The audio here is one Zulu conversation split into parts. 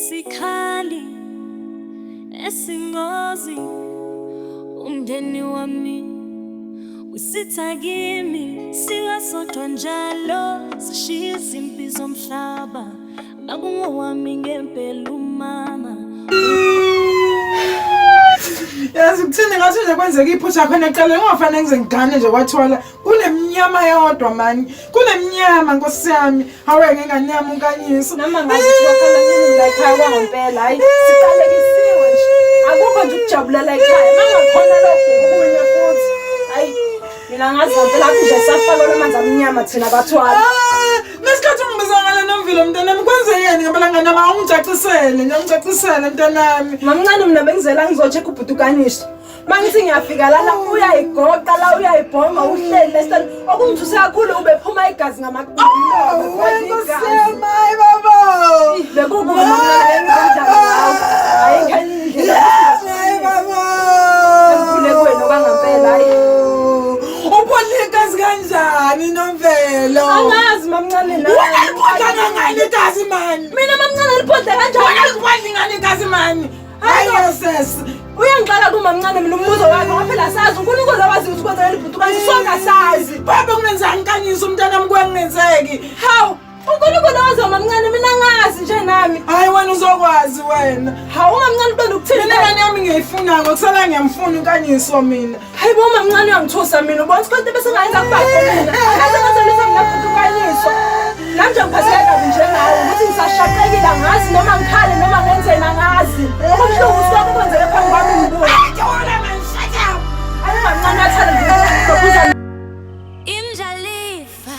isikhali esingozi umndeni wami usitha kimi sikasodwa njalo sishiya izimpi zomhlaba nakungowami ngempela umama. Yazi kuthini ngathi nje kwenzeka iphutha khona eqale ngofanele ngize ngigane nje kwathola kunemnyama yodwa mani kunemnyama Nkosi yami hawe ngengane yami unkanyisa noma ngathi wakhala nini la ekhaya kwangempela hayi siqalekisiwe nje akukho nje ukujabulela ekhaya mangakhona lokho kubuye futhi hayi mina ngazi ngempela nje safaka lamanzi amnyama thina bathwala nesikhathi ngibizangala nomvilo mntanami kwenzekeni ngempela ngane ma ngicacisele mntanami mamncane mina bengizela ngizocheck ubhutukaniso mangithi ngiyafika lana uyayigoqa la uyayibhonga uhleli lesitani okungithuse kakhulu ubephuma igazi ngamaqhubu Nkosi mayi baba bekukuba mamncane ngizanjani hayi ngani mayi baba ngikule kwenu kwangempela hayi ubonile igazi kanjani nomvelo angazi mamncane na wena ngani igazi mani mina mamncane liphonde kanjani wena ngani igazi mani hayi sesi uyangixala kumamncane mina umbuzo wakhe ngaphela sazi uNkulunkulu owazi ukuthi kwenzekani ibhutukani sonke sazi baba kunenzani nkanyisa umntanami kwengenzeki hawu uNkulunkulu owazi mamncane mina ngazi nje nami hayi wena uzokwazi wena hawu mamncane ubona ukuthini mina ngane yami ngiyifuna ngokusala ngiyamfuna unkanyiso mina hayi bo mamncane uyangithusa mina ubona ukuthi bese ngayenza kubakho mina ngazengazelisa mina ibhutukaniso nanje ngiphatheka kabi nje nawe ukuthi ngisashaqekile angazi noma ngikhale noma ngenzeni angazi okubuhlungu usoko kwenzeke phambi kwami ngibuka hayi mamncane athanda Indlalifa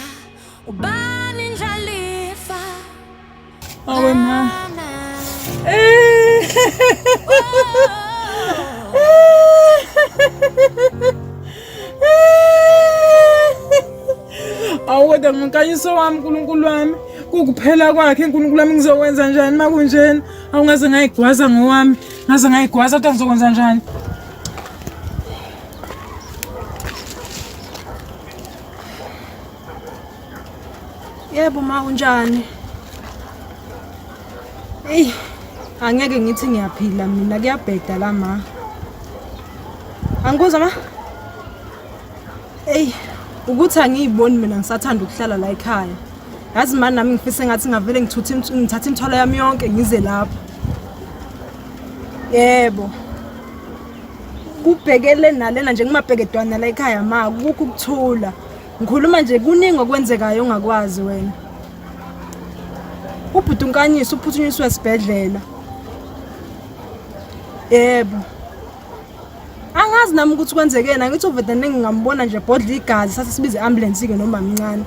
ubani indlalifa awe ma awuda ngikanyiso wami uNkulunkulu wami kukuphela kwakhe uNkulunkulu wami ngizokwenza njani makunjena awungaze ngayigwaza ngowami ngaze ngayigwaza kodwa ngizokwenza njani yebo ma unjani angeke ngithi ngiyaphila mina kuyabheda la ma angikuzwa ma ukuthi angiyiboni mina ngisathanda ukuhlala la ekhaya yazi manje nami ngifise ngathi ngavele ngithatha imithwalo yami yonke ngize lapha yebo kubhekele nalena nje ngimabhekedwana la ekhaya ma kukho ukuthula ngikhuluma nje kuningi okwenzekayo ongakwazi wena ubhuti unkanyisa uphuthunyiswe esibhedlela yebo angazi nami ukuthi kwenzekena ngithi uvedane ngingambona nje bodla igazi sathi sibize ambulance ke noma mncane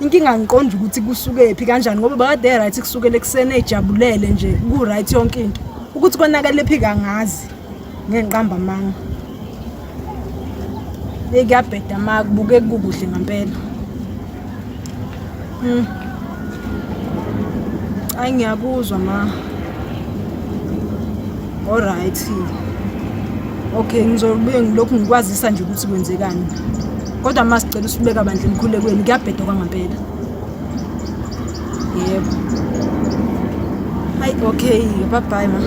inkinga ngiqonda ukuthi kusuke ephi kanjani ngoba bakade right kusukela eksene ejabulele nje ku right yonke into ukuthi konakele ephi kangazi ngenqamba manga ekuyabheda ma kubuke kukuhle ngempela ayi ngiyakuzwa ma alright okay ngizobuye ngilokhu ngikwazisa nje ukuthi kwenzekani kodwa masicela usibeka bandla emkhulekweni kuyabheda kwangempela yebo hayi okay bye bye ma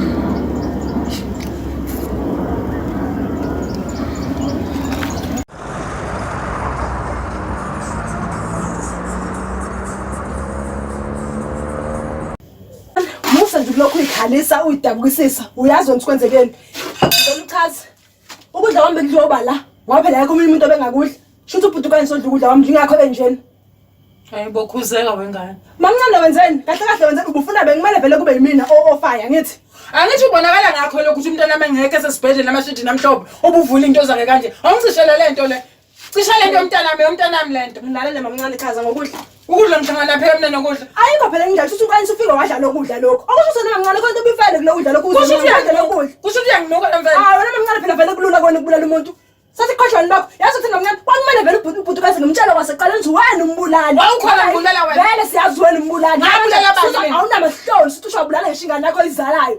nje lokho ikhalisa uyidabukisisa uyazi ukuthi kwenzekeni ngicela uchaze ukudla kwami bekuzoba la ngoba phela yakho umuntu obengakudla shuthi ubhutukani sondla ukudla kwami ngingakho benjeni hayi bokhuzeka wengane mamncane wenzeni kahle kahle wenzeni ubufuna bengimele vele kube yimina ofaya ngithi angithi ubonakala ngakho lokho ukuthi umntwana mangeke esesibhedlela amashidi namhlophe obuvula into zakhe kanje awungicishele lento le cisha lento yomntanami lento ngilalele mamncane chaza ngokudla ukudla mhlangana phela mina nokudla ayikho phela indlela shuthi unkanyisa ufike wadla lokudla lokho okusho sona mamncane konke bifele kule kudla lokho kusho ukuthi uyanginuka emveni wena mamncane phela vele kulula kwena ukubulala umuntu sathi khohlwa lapho yazi ukuthi mamncane kwakumele vele ubhutukazi ngimtshela kwaseqala nje wena umbulali wawukhona umbulala wena vele siyazi wena umbulali awunamahloni sithi ushobulala ngeshingane yakho izalayo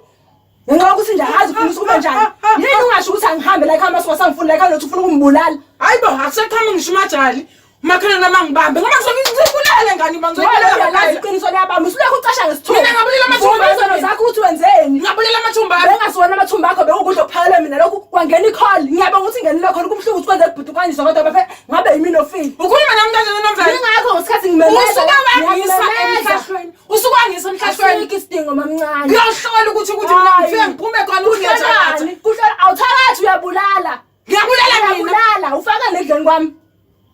ngenxa ukuthi nje akazi ufuna ukube njani yini ungasho ukuthi angihambe la ekhaya masuka sangifuna la ekhaya lokuthi ufuna ukumbulala hayibo akusekhamba ngisho umajali umakhona namangibambe ngoba ngizokubulala ngani mangizoyibulala iqiniso liyabamba usulekho ucasha ngesithunzi mina ngabulala amathumba zakho ukuthi wenzeni? Ngabulela amathumba. Bengasona amathumba akho bekukudla okuphakela mina lokhu kwangena icall. Ngiyabonga ukuthi ingenile call kubuhlungu ukuthi kwenze ibhudukanyiswa kodwa bephe ngabe yimini ofini. Ukhuluma nami kanjani nomvelo? Ngingakho ngesikhathi ngimemeza. Usukawangisa emhlahlweni. Usukawangisa emhlahlweni. Asikho isidingo mamncane. Ngiyahlola ukuthi mina ngifike ngiphume khona ukuyathatha. Kuhlola awuthakathi uyabulala. Ngiyabulala mina. Uyabulala ufaka nedleni kwami.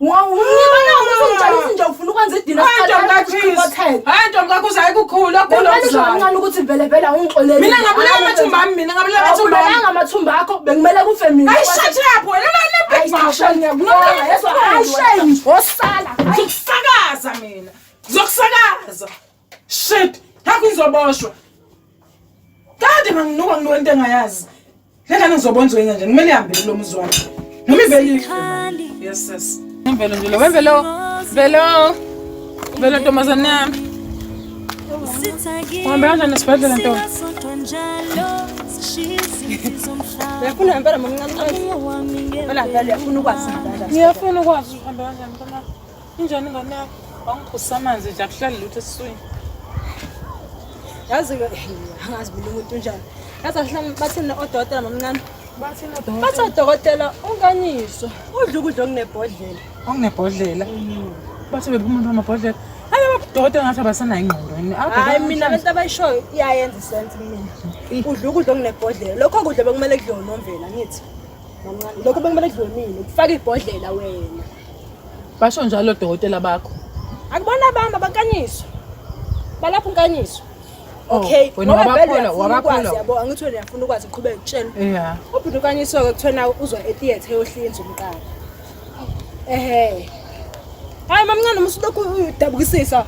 Ngibona ukuthi ungijabulisa nje ufuna ukwenza idina hotel. Hayi ntombi kakho uzayi kukhulu okulo kancane ukuthi vele ungixolele. Mina ngabulela amathumba ami, mina ngabulela amathumba. Awubulanga amathumba akho bekumele kufe mina. Hayi shut up wena la big mouth. Ngiyabulala yeso shame. Wosala. Ngizokusakaza mina. Ngizokusakaza. Shit. Hakho ngizoboshwa. Kade manginuka into engayazi. Lengane ngizobonzwa yena nje kumele ihambe lo muzi wakhe. Noma ivele ife. Yes yes. Wemvelo nje lo wemvelo. Velo ntombazane yami. Uhambe kanjani esibhedlela ntombi? Uyafuna ngempela mamncane. Phela vele uyafuna ukwazi kanjani? Ngiyafuna ukwazi uhambe kanjani mntana. Injani ingane yakho? Wangiphusa amanzi nje akuhlali lutho esiswini. Yazi ke angazi mina umuntu njani. Yazi ahlala bathina odokotela mamncane. Bathina odokotela. Bathi odokotela unganyiswa. Udla ukudla okunebhodlela. Okunebhodlela. Bathi bephuma amabhodlela. Hayi abadokotela ngathi abasanayo ingqondo. Hayi mina abantu abayishoyo iyayenza isense mina. Udla ukudla okunebhodlela. Lokho kudla bekumele kudliwe nomvela ngithi. Mamncane. Lokho bekumele kudliwe mina. Ukufaka ibhodlela wena. Basho njalo odokotela bakho. Akubona abantu abakanyiswa. Balapha unkanyiswa. Okay, wena wabakhola. Yabo angithi wena uyafuna ukwazi uqhubeka ukutshela. Yeah. Ubhudukanyiswa ke kuthona uzwa etheater eyohlinza umqala. Hayi mamncane musulokhu udabukisisa.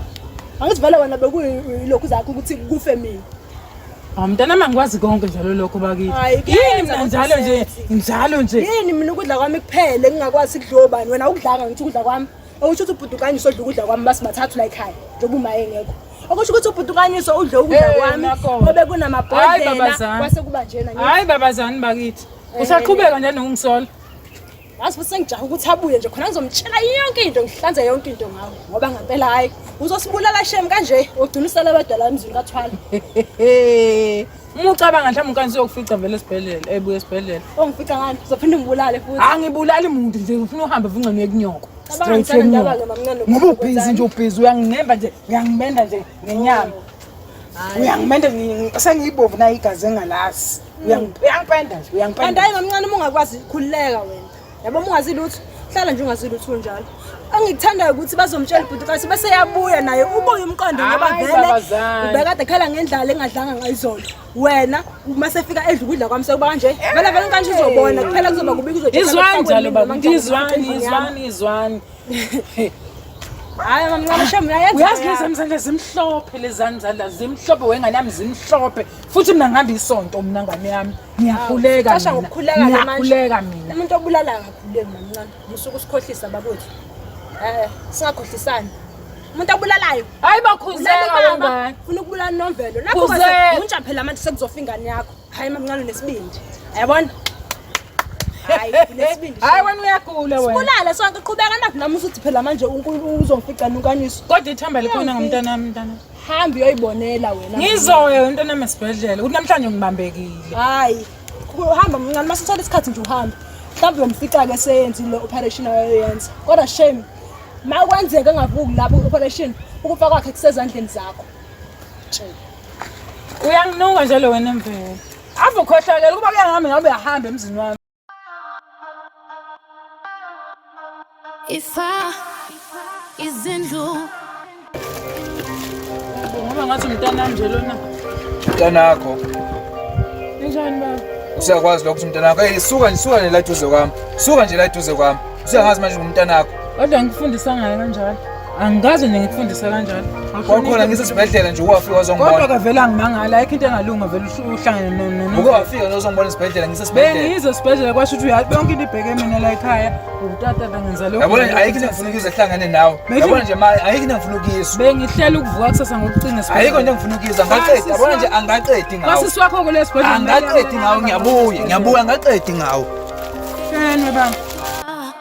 Angithi vele wena bekuyilokhu zakho ukuthi kufe mina. Mntana mangikwazi konke njalo lokho bakithi. Yini mina njalo nje. Yini mina ukudla kwami kuphele engingakwazi ukudla obani wena ukudlanga ngithi ukudla kwami. Okusho ukuthi ubhudukanyiswa udla ukudla kwami basi bathathu la ekhaya njengoba umaye ngekho. Okusho ukuthi ubhudukanyiswa udla ukudla kwami ngoba kunamabhodlela kwase kuba njena ngithi. Hayi babazani bakithi. Usaqhubeka njalo ungisola. Yazi futhi sengijaha ukuthi abuye nje khona ngizomtshela yonke into ngihlanze yonke into ngawo ngoba ngempela hayi uzosibulala shem kanje ugcina usala abadala emzini kaThwala. Uma ucabanga mhlawumbe ukansi yokufica vele esibhedlela ebuye esibhedlela. Ongifica ngani uzophinda ngibulale futhi. Angibulali umuntu nje ufuna uhambe uvungane kunyoko. Straight enyoko. Ngoba ubhizi nje ubhizi uyanginemba nje uyangimenda nje ngenyama. Uyangimenda sengiyibovu na igazi engalasi. Uyangipenda nje uyangipenda. Kanti mamncane uma ungakwazi ukukhululeka wena. Yabo ungazi lutho hlala nje ungazi lutho njalo. Angikuthandayo ukuthi bazomtshela ibhudukasi bese yabuya naye ubuye umqondo ngoba vele ubekade khala ngendlala engadlanga ngayizolo. Wena uma sefika edla ukudla kwami sekuba kanje vele kanje uzobona kuphela kuzoba kubika uzojela. Izwani njalo bakithi izwani. Hayi mamncane shem uyayenza. Uyazi lezi mzandla zimhlophe lezani zandla zimhlophe wengane yami zimhlophe futhi mina ngihamba isonto mina ngane yami ngiyakhuleka mina. Kasha ngokukhuleka manje. Ngiyakhuleka mina. Umuntu obulala akakhuleki mamncane. Musuku usikhohlisa bakwethu. Singakhohlisani. Umuntu abulalayo. Hayi bakhuzeka wengane. Ufuna ukubulala nomvelo. Lapho base untsha phela manje sekuzofa ingane yakho. Hayi mamncane nesibindi. Ayabona? Hayi kunesibindi. Hayi wena uyagula wena. Kulala sonke qhubeka nathi nami usuthi phela manje uNkulunkulu uzongifica nunkanyiswa. Kodwa ithamba likhona ngomntana wami mntana. Hamba uyoyibonela wena. Ngizoya umntana wami esibhedlela. Uthi namhlanje ngibambekile. Hayi. Hamba mncane masithola isikhathi nje uhamba. Mhlawumbe uyomfica ke seyenzile operation ayoyenza. Kodwa shame. Makwenzeka engavuki lapho operation ukufa kwakhe kusezandleni zakho. Uyanginuka njalo wena emvelo. Ave ukhohlakela kuba kuyangami ngabe uyahamba emzini wami. Ifa izindlu Ngoba ngathi umntana nje lona. Mntanakho. Njani baba? Usiyakwazi lokho mntanakho. Hey suka nje la eduze kwami. Suka nje la eduze kwami. Usiyangazi manje umntanakho. Kodwa ngikufundisa ngayo kanjalo. Angikaze ngikufundisa kanjalo. Kwakhona ngisesibhedlela nje uwafika wazongibona. Kodwa kavela ngimangala ayikho into engalunga vele uhlangane Uke wafika nozongibona esibhedlela ngisesibhedlela. Bengizo esibhedlela kwasho ukuthi uyathi yonke into ibheke mina la ekhaya. Utata ngenza lokho. Yabona ayikho into engifuna ukuyizwa ehlangane nawe. Yabona nje ayikho into engifuna ukuyizwa. Bengihlela ukuvuka kusasa ngokucina esibhedlela. Ayikho into engifuna ukuyizwa ngaqedi. Yabona nje angaqedi ngawo. Kwasisi wakho kulesibhedlela. Angaqedi ngawo ngiyabuya ngaqedi ngawo. Shene baba.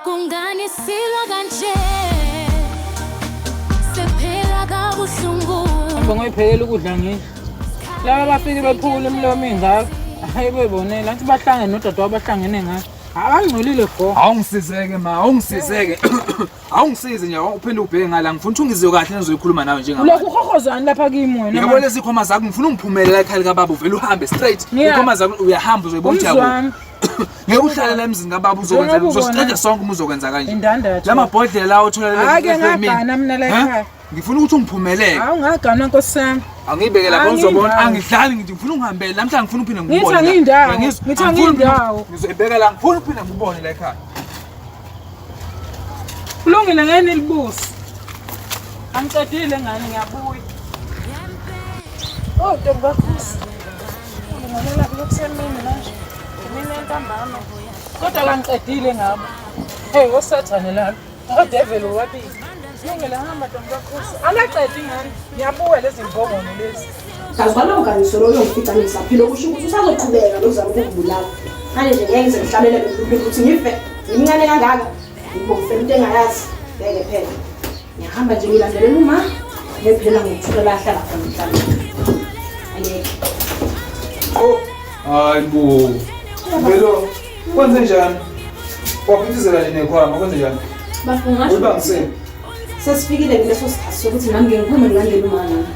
kungani silwa kanje sephela kabuhlungu Ngoba ngoyiphekela ukudla ngithi. Laba bafike bephula umlomo ingaka. Hayi bebonela athi bahlangene nodadewabo bahlangene ngakho. Abangcolile go. Awungisizeke ma, awungisizeke. Awungisize nje uphinde ubheke ngala ngifuna ukuthi ungizwe kahle nizoyikhuluma nawe njengamanje. Lokhu khokhozana lapha kimi wena. Yabona lezi khoma zakho ngifuna ungiphumelele la ekhaya kababa uvela uhambe straight. Ikhoma zakho uyahamba uzoyibona ukuthi ngeke uhlale la emzini kababa uzokwenza uzosiqeda sonke uma uzokwenza kanje. Indandatho. Lama bhodlela la uthola le. Ake ngagana mina la ekhaya. Ngifuna ukuthi ungiphumelele. Hawu ngagana Nkosi yami. Angibeke lapho uzobona angidlali ngithi ngifuna ungihambele namhlanje ngifuna uphinde ngikubone. Ngithi ngiyindawo. Ngizoyibeka la ngifuna uphinde ngikubone la ekhaya. Kulungile ngene libusi. Angicedile ngani ngiyabuya. Oh Ntombakhosi. Ngibonela kusemini manje. Mina entambama. Kodwa la ngicedile ngabo. Hey ngosathane la. Ngodevil wathi. Ngeke la hamba Ntombakhosi. Alaqedi ngani? Ngiyabuya lezi mbongono lezi. Ngazibona unganisolo uyongifica ngisaphila kusho ukuthi usazoqhubeka lokuzama ukubulala. Manje nje ngeke ngize ngihlalele bekuphela ukuthi ngife. Imincane kangaka. Ngibongifela into engayazi. Ngeke phela. Ngiyahamba nje ngilandelela uma ngephela ngithuka la hlala khona mhlawumbe. Angeke. Oh, hayibo. Velo, kwenze njani? Waphithizela nje nekhwama, kwenze njani? Bafunga. Ubangiseni. Sesifikile kuleso sikhathi sokuthi nami ngikhuluma ngilandela uma nami.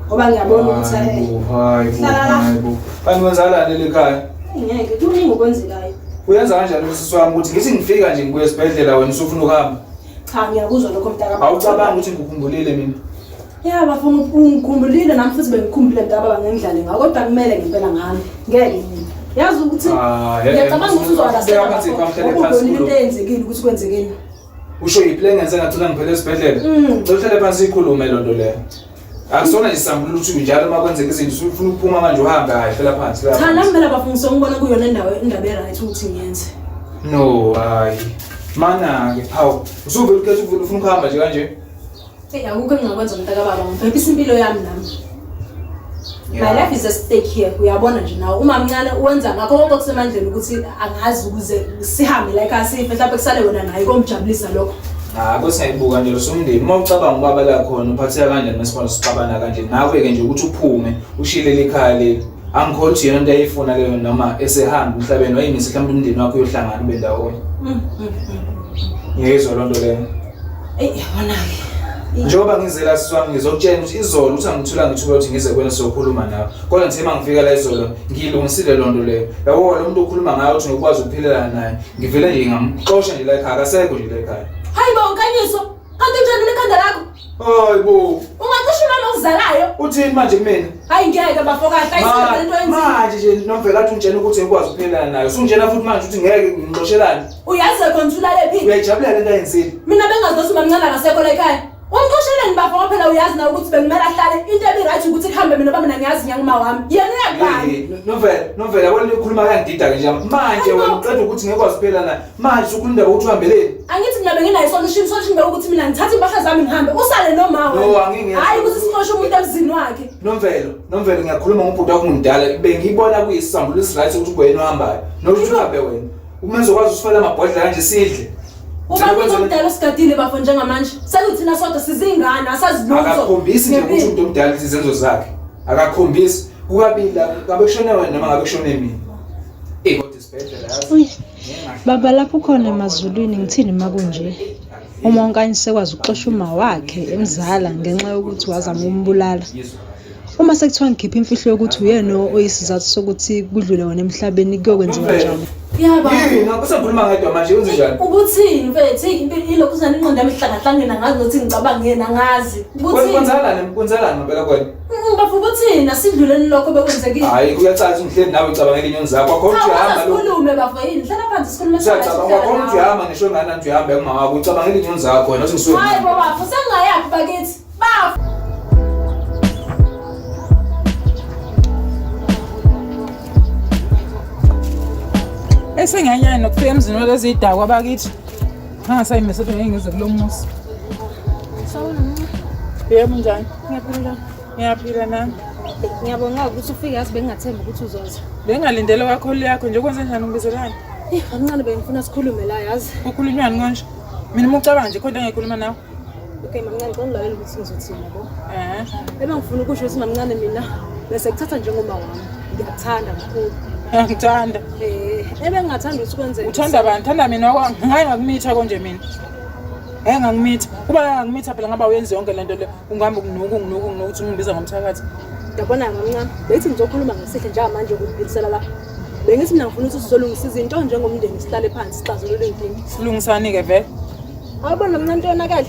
Ngoba ngiyabona ukuthi hayibo. Kanwenzalani le ekhaya? ngeke kuningi okwenzekayo. Uyenza kanjani usisi wami ukuthi ngithi ngifika nje ngibuye esibhedlela wena usufuna ukuhamba? Cha ngiyakuzwa lokho mntaka. Awucabanga ukuthi ngikukhumbulile mina? Ya bafuna ungikhumbulile nami futhi bengikhumbule mntaka baba ngengidlale ngakho kodwa kumele ngempela ngihambe. Ngeke mina. Yazi ukuthi ngiyacabanga ukuthi uzowalahleka into eyenzekile ukuthi kwenzekeni. Usho yiplane ngenze ngathola ngiphele esibhedlela. Uhlale phansi ikhulume lonto leyo. Akusona nje sambula ukuthi njalo uma kwenzeka izinto ufuna ukuphuma manje uhambe hayi phela phansi la. Cha nami phela bafungisa ngibona kuyona indaba right ukuthi ngiyenze. No hayi. Mana ke hawu. Usuvela ukhetha ufuna ukuhamba nje kanje? Akukho engingakwenza mntaka baba ngiphephisa impilo yami nami. My life is at stake here. Uyabona nje nawe uma mncane uwenza ngakho konke kusemandleni ukuthi angazi ukuze sihambe la ekhaya sife mhlawumbe kusale wena naye komjabulisa lokho. Kosingayibuka nje losumndeni uma ucabanga ubaba la khona uphatheka kanjani mesibona sixabana kanje nawe ke nje ukuthi uphume ushilele ekhaya leli angikholwa ukuthi yena into ayifuna leyo noma esehamba emhlabeni wayimisa mhlawumbe umndeni wakho uyohlangana bendawonye. Ngiyezwa lonto leyo. Yabona ke njengoba ngizela siswami ngizokutshela ukuthi izolo uthi angithula ngithuba ukuthi ngize kwena sokhuluma nawe kodwa nje uma ngifika la izolo ngiyilungisile lonto leyo yabo lo muntu okhuluma ngayo ukuthi ngikwazi ukuphilela naye ngivele nje ngamxosha nje la ekhaya akasekho nje la ekhaya. Hayibo unkanyiswa kanti njani lekhanda lakho? Hayibo ungacisha imali okuzalayo uthini manje kumina? Hayi ngeke bafoka ayisibona into enzima manje nje nomvela athi ungitshela ukuthi ngikwazi ukuphilela naye usungitshela futhi manje ukuthi ngeke ngixoshelane. uyazi konthula lephi? Uyayijabulela lento ayenzile. Mina bengazothi mamncane akasekho la ekhaya. Wamxosheleni bafo phela uyazi na ukuthi bengimela ahlale into ebiright ukuthi kuhambe mina baba mina ngiyazi nyanguma wami. Yena uyabani? Novela yabona lekhuluma kangidida ke nje manje wena uqeda ukuthi ngekwazi kuphela na manje ukhuluma ukuthi uhambeleni. Angithi mina benginayo solution ukuthi mina ngithatha impahla zami ngihambe usale noma wena. No angingeke. Hayi ukuthi sixoshe umuntu emzini wakhe. Novela ngiyakhuluma ngomuntu wakho ngidala bengiyibona kuyisambulo esiright ukuthi wena uhambayo nokuthi uhambe wena. Umenzo kwazi usifela amabhodlela kanje sidle. Ubantu omdala osigadile bafo njengamanje. Sekuthina sodwa sizingana asazilutho. Akakhombisi nje ukuthi umuntu omdala izenzo zakhe. Akakhombisi kukabila ngabe kushone wena noma ngabe kushone mina. Kodwa isibhedlela yazi. Baba lapho khona emazulwini ngithini makunje? Uma unkanye sekwazi uxosha uma wakhe emzala ngenxa yokuthi wazama umbulala. Uma sekuthiwa ngikhipha imfihlo yokuthi uyena oyisizathu sokuthi kudlule wona emhlabeni kuyokwenziwa kanjani? Yaba. Yini akusakhuluma ngedwa manje wenze njani? Ubuthini mfethu ilokhu uzana inqondo yami ihlangahlangena ngazi ukuthi ngicabanga yena ngazi. Ubuthini? Kwenzalani ngempela kwena? Bafu ubuthini asidluleni lokho bekwenzekile. Hayi kuyacaza ungihleli nawe ucabangela inyoni zakho akho ukuthi uyahamba lo. Sikhulume bafu yini hlala phansi sikhulume Ucabanga akho ukuthi uyahamba ngisho ngani nje uhambe kuma wakho ucabangela inyoni zakho wena uthi ngisuke. Hayi bafu sengayapi bakithi. Bafu. Esenganyana nokufika emzini walezi idakwa bakithi. Angasayimise ukuthi ngize kulomusi. Sawona. Yebo njani? Ngiyaphila. Ngiyaphila nami. Ngiyabonga ukuthi ufike yazi bengathemba ukuthi uzoza. Bengalindele kakhulu yakho nje kwenze njani ungibizelani? Kancane bengifuna sikhulume la yazi. Ukhulunywani konje? Mina umucabanga nje khona ngikhuluma nawe. Okay mamncane ngicela ukuthi ngizothina yabo. Beba ngifuna ukusho ukuthi mamncane mina bese kuthatha njengoma wami. Ngiyakuthanda kakhulu. Ngiyangithanda. Ebengingathanda ukuthi ukwenze. Uthanda abantu, thanda mina ngeke ngakumitha konje mina. Ngeke ngakumitha. Kuba ngakumitha phela ngaba uyenze yonke lento le. Ungihamba ukunuku ukuthi ungibiza ngomthakathi. Yabona ngamncane. Bethi ngizokhuluma ngesihle njengamanje ukuphilisela la. Bengithi mina ngifuna ukuthi sizolungisa izinto njengomndeni sihlale phansi sixazulule inkinga. Silungisani ke vele? Awubona mna into yonakele.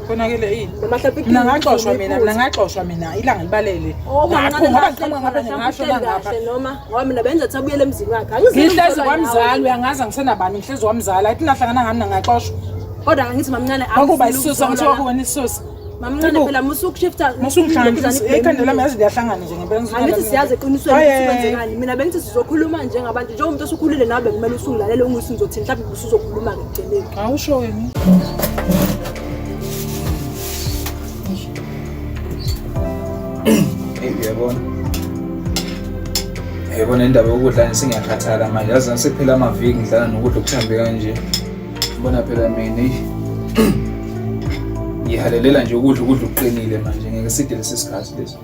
Konakele yini? Namahlaphi Mina ngaxoshwa mina ilanga libalele. Ngakho ngoba ngiqhamuka ngapha ngasho la ngapha. Noma ngoba mina benza ukuthi abuyele emzini wakhe. Angizihle Ngihlezi kwamzali uyangaza ngisenabani ngihlezi kwamzali ayithi nahlangana ngami ngaxoshwa. Kodwa ngithi mamncane Akuba isisusa ngithiwa kuwena isisusa. Mamncane phela musukushifta Musungihlanganisa ekhanda lami yazi liyahlangana nje ngempela ngisuka. Angithi siyazi eqinisweni ukuthi kwenzekani. Mina bengithi sizokhuluma njengabantu njengomuntu osukhulile nawe bekumele usungilalele ungithi ngizothi mhlawumbe usuzokhuluma ke ekugcineni. Awusho wena. Yabona. Yabona indaba yokudla ngisengiyakhathala manje yazi ngisephela amaviki ngidlala nokudla okuthambe kanje. Ngibona phela mina ngihalelela nje ukudla okuqinile manje ngeke side lesi sikhathi lesi.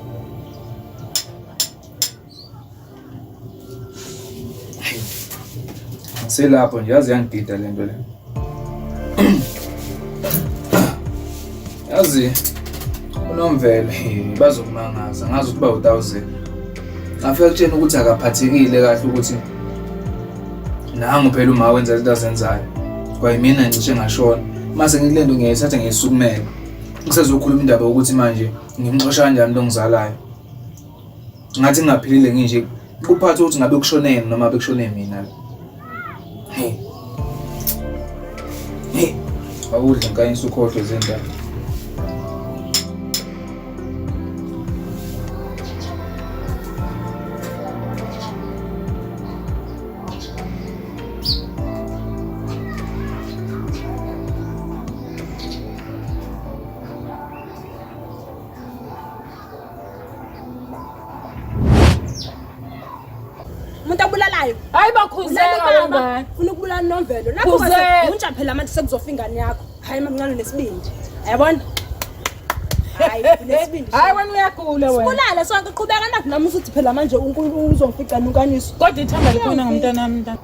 Selapho nje yazi yangidida lento le. Yazi unomvele bazokumangaza ngazi ukuthi ba 1000. Ngafika kutshena ukuthi akaphathekile kahle ukuthi nangu phela uma wenza izinto azenzayo. Kwayimina ngisho ngashona. Mase ngilendo ngiyayithatha ngiyisukumela. Ngisezokhuluma indaba ukuthi manje ngimxosha kanjani lo ngizalayo. Ngathi ngingaphilile nginje kuphatha ukuthi ngabe kushonene noma bekushone mina. Awudla ngayinisa ukhohlwe zendaba. Umuntu abulalayo. Hayi bakhuzeka wena. Ufuna ukubulala Nomvelo. Lapho ke untsha phela manje sekuzofa ingane yakho. Hayi mamncane nesibindi. Yabona? Hayi nesibindi. Hayi wena uyagula wena. Kulala sonke qhubeka nathi nami usuthi phela manje uNkulunkulu uzongifica nukaniso. Kodwa ithamba likhona ngomntana wami mntana.